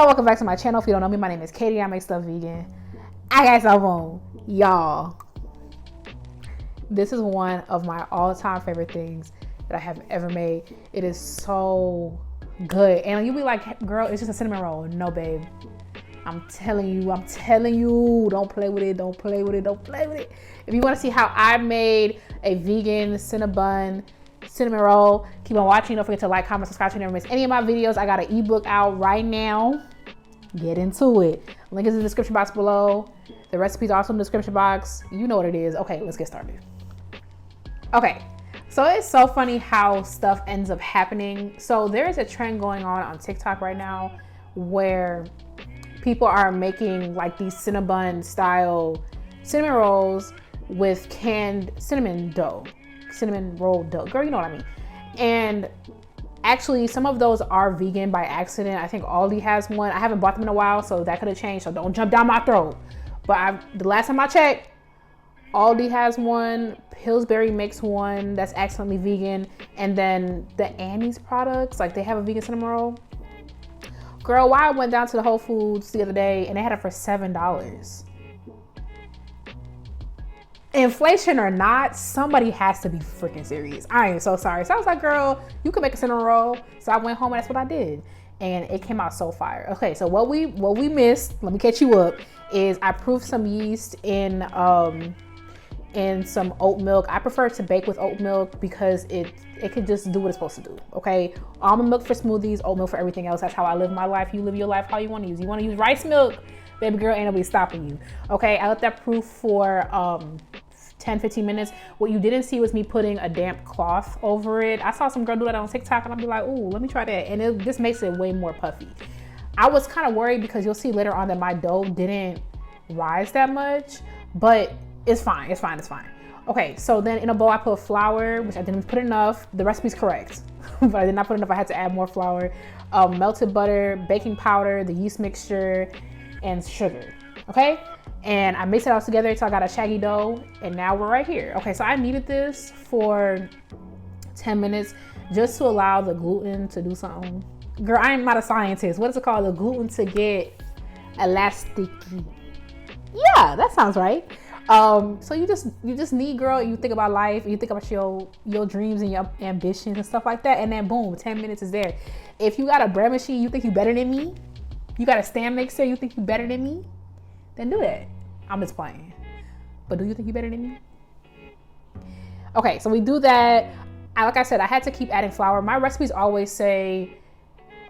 Yo, welcome back to my channel. If you don't know me, my name is Katie. I make stuff vegan. I got CINNABON, y'all. This is one of my all-time favorite things that I have ever made. It is so good. And you'll be like, girl, it's just a cinnamon roll. No, babe. I'm telling you, don't play with it, don't play with it, don't play with it. If you want to see how I made a vegan CINNABON cinnamon roll, keep on watching. Don't forget to like, comment, subscribe so you never miss any of my videos. I got an ebook out right now. Get into it. Link is in the description box below. The recipe's also in the description box. You know what it is. Okay, let's get started. Okay, so it's so funny how stuff ends up happening. So there is a trend going on TikTok right now where people are making like these CINNABON style cinnamon rolls with canned cinnamon roll dough. Girl, you know what I mean. And actually some of those are vegan by accident. I think Aldi has one. I haven't bought them in a while, so that could have changed, so don't jump down my throat. But the last time I checked, Aldi has one, Pillsbury makes one that's accidentally vegan, and then the Annie's products, like they have a vegan cinnamon roll. Girl, why I went down to the Whole Foods the other day and they had it for $7. Inflation or not, somebody has to be freaking serious. I am so sorry. So I was like, girl, you can make a cinnamon roll. So I went home and that's what I did. And it came out so fire. Okay, so what we missed, let me catch you up, is I proofed some yeast in some oat milk. I prefer to bake with oat milk because it can just do what it's supposed to do, okay? Almond milk for smoothies, oat milk for everything else. That's how I live my life. You live your life how you want to use. You want to use rice milk, baby girl, ain't nobody stopping you, okay? I let that proof for 10-15 minutes. What you didn't see was me putting a damp cloth over it. I saw some girl do that on TikTok and I'll be like, ooh, let me try that. And it just makes it way more puffy. I was kind of worried because you'll see later on that my dough didn't rise that much, but it's fine, it's fine, it's fine. Okay, so then in a bowl I put flour, which I didn't put enough. The recipe's correct, but I did not put enough. I had to add more flour, melted butter, baking powder, the yeast mixture, and sugar, okay? And I mixed it all together until I got a shaggy dough, and now we're right here. Okay, so I kneaded this for 10 minutes just to allow the gluten to do something. Girl, I am not a scientist. What is it called? The gluten to get elasticy. Yeah, that sounds right. So you just need, girl, you think about life, you think about your dreams and your ambitions and stuff like that, and then boom, 10 minutes is there. If you got a bread machine, you think you better than me? You got a stand mixer, you think you better than me? Then do that. I'm just playing. But do you think you better than me? Okay, so we do that. Like I said, I had to keep adding flour. My recipes always say,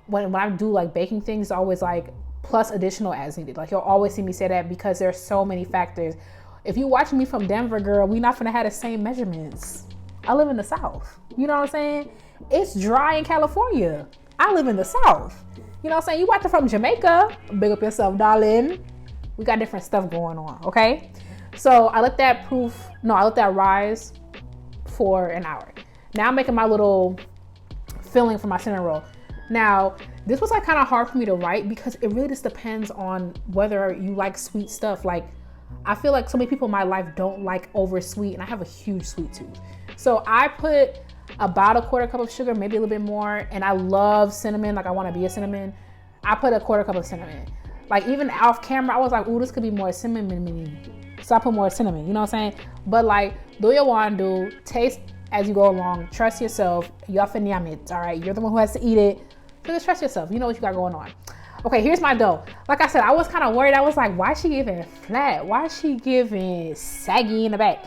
when I do like baking things, it's always like plus additional as needed. Like you'll always see me say that because there's so many factors. If you watching me from Denver, girl, we not gonna have the same measurements. I live in the South. You know what I'm saying? It's dry in California. I live in the South. You know what I'm saying? You watching from Jamaica, big up yourself, darling. We got different stuff going on, okay? So I let that rise for an hour. Now I'm making my little filling for my cinnamon roll. Now, this was like kind of hard for me to write because it really just depends on whether you like sweet stuff. Like, I feel like so many people in my life don't like over sweet, and I have a huge sweet tooth. So I put about a quarter cup of sugar, maybe a little bit more, and I love cinnamon, like I want to be a cinnamon. I put a quarter cup of cinnamon. Like even off camera, I was like, ooh, this could be more cinnamon. So I put more cinnamon, you know what I'm saying? But like, do what you want to do, taste as you go along, trust yourself, you're it, all right? You're the one who has to eat it, so just trust yourself, you know what you got going on. Okay, here's my dough. Like I said, I was kind of worried. I was like, why is she giving flat? Why is she giving saggy in the back?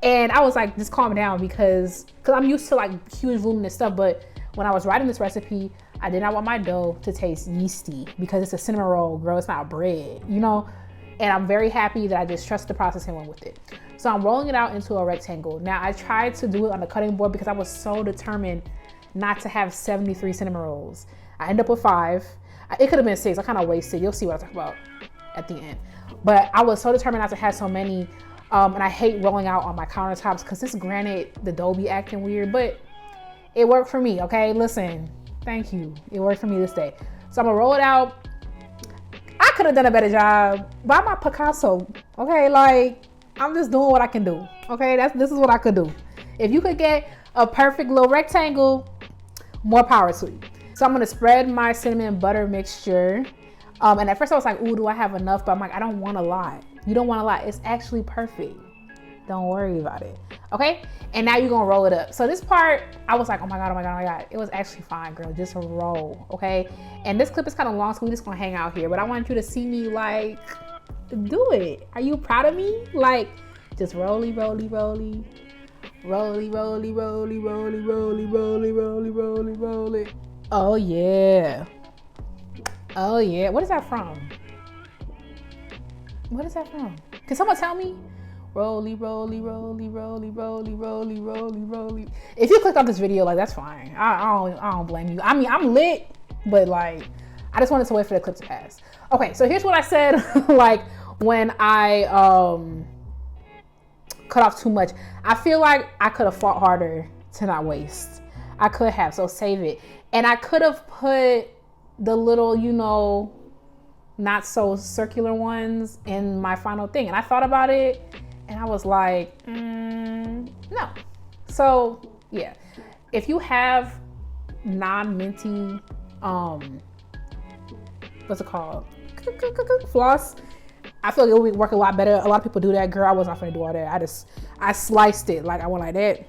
And I was like, just calm down because I'm used to like huge voluminous stuff. But when I was writing this recipe, I did not want my dough to taste yeasty because it's a cinnamon roll, girl. It's not bread, you know? And I'm very happy that I just trusted the process and went with it. So I'm rolling it out into a rectangle. Now I tried to do it on the cutting board because I was so determined not to have 73 cinnamon rolls. I ended up with 5. It could have been 6. I kind of wasted. You'll see what I talk about at the end. But I was so determined not to have so many. And I hate rolling out on my countertops because this granite, the dough be acting weird. But it worked for me, okay? Listen, thank you. It worked for me this day. So I'm going to roll it out. I could have done a better job. But I'm not Picasso, okay? Like, I'm just doing what I can do, okay? This is what I could do. If you could get a perfect little rectangle, more power to you. So I'm gonna spread my cinnamon butter mixture And at first I was like, ooh, do I have enough? But I'm like, I don't want a lot. You don't want a lot. It's actually perfect. Don't worry about it. Okay? And now you're gonna roll it up. So this part, I was like, oh my God, oh my God, oh my God. It was actually fine, girl. Just roll, okay? And this clip is kind of long, so we're just gonna hang out here. But I want you to see me like, do it. Are you proud of me? Like, just roly, roly, roly. Roly, roly, roly, roly, roly, roly, roly, roly, roly. Oh yeah. Oh yeah. What is that from? What is that from? Can someone tell me? Roly, roly, roly, roly, roly, roly, roly, roly. If you clicked on this video, like, that's fine. I don't blame you. I mean, I'm lit, but like, I just wanted to wait for the clip to pass. Okay, so here's what I said, like, when I cut off too much. I feel like I could have fought harder to not waste. I could have, so save it. And I could have put the little, you know, not so circular ones in my final thing. And I thought about it and I was like, no. So yeah, if you have non-minty, what's it called? Floss, I feel like it would work a lot better. A lot of people do that. Girl, I was not gonna do all that. I sliced it. Like, I went like that.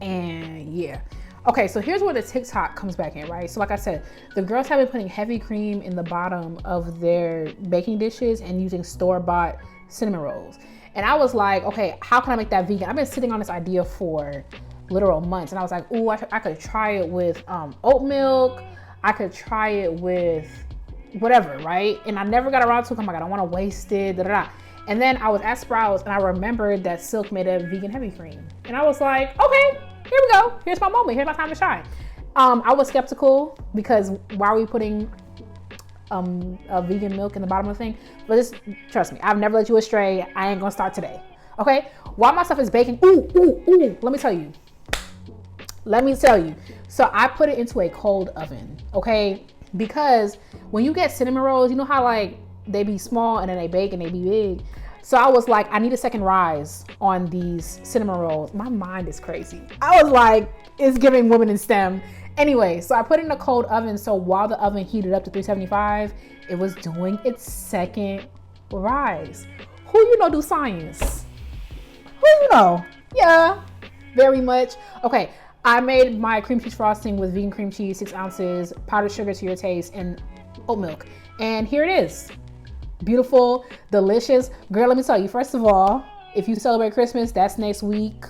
And yeah. Okay, so here's where the TikTok comes back in, right? So like I said, the girls have been putting heavy cream in the bottom of their baking dishes and using store-bought cinnamon rolls. And I was like, okay, how can I make that vegan? I've been sitting on this idea for literal months. And I was like, ooh, I could try it with oat milk. I could try it with whatever, right? And I never got around to it. I'm like, I don't want to waste it, da, da, da. And then I was at Sprouts and I remembered that Silk made a vegan heavy cream. And I was like, okay, here we go. Here's my moment. Here's my time to shine. I was skeptical because why are we putting a vegan milk in the bottom of the thing? But just trust me, I've never let you astray. I ain't gonna start today. Okay? While my stuff is baking, ooh, let me tell you. So I put it into a cold oven, okay? Because when you get cinnamon rolls, you know how like they be small and then they bake and they be big. So I was like, I need a second rise on these cinnamon rolls. My mind is crazy. I was like, it's giving women in STEM. Anyway, so I put it in a cold oven. So while the oven heated up to 375, it was doing its second rise. Who you know do science? Who you know? Yeah, very much. Okay, I made my cream cheese frosting with vegan cream cheese, 6 ounces, powdered sugar to your taste, and oat milk. And here it is. Beautiful, delicious. Girl, let me tell you, first of all, if you celebrate Christmas, that's next week.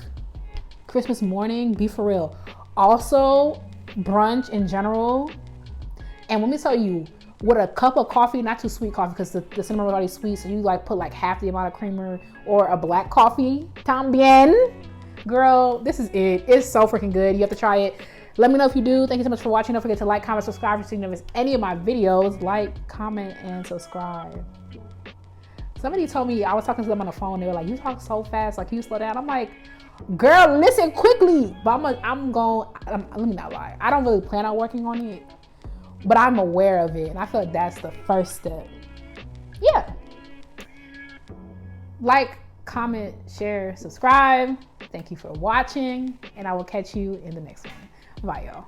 Christmas morning, be for real. Also, brunch in general. And let me tell you, with a cup of coffee, not too sweet coffee because the cinnamon roll is already sweet, so you like put like half the amount of creamer, or a black coffee, tambien. Girl, this is it. It's so freaking good. You have to try it. Let me know if you do. Thank you so much for watching. Don't forget to like, comment, subscribe if you miss any of my videos. Like, comment, and subscribe. Somebody told me, I was talking to them on the phone, they were like, you talk so fast, like, can you slow down? I'm like, girl, listen quickly. But let me not lie. I don't really plan on working on it, but I'm aware of it. And I feel like that's the first step. Yeah. Like, comment, share, subscribe. Thank you for watching, and I will catch you in the next one. Bye, y'all.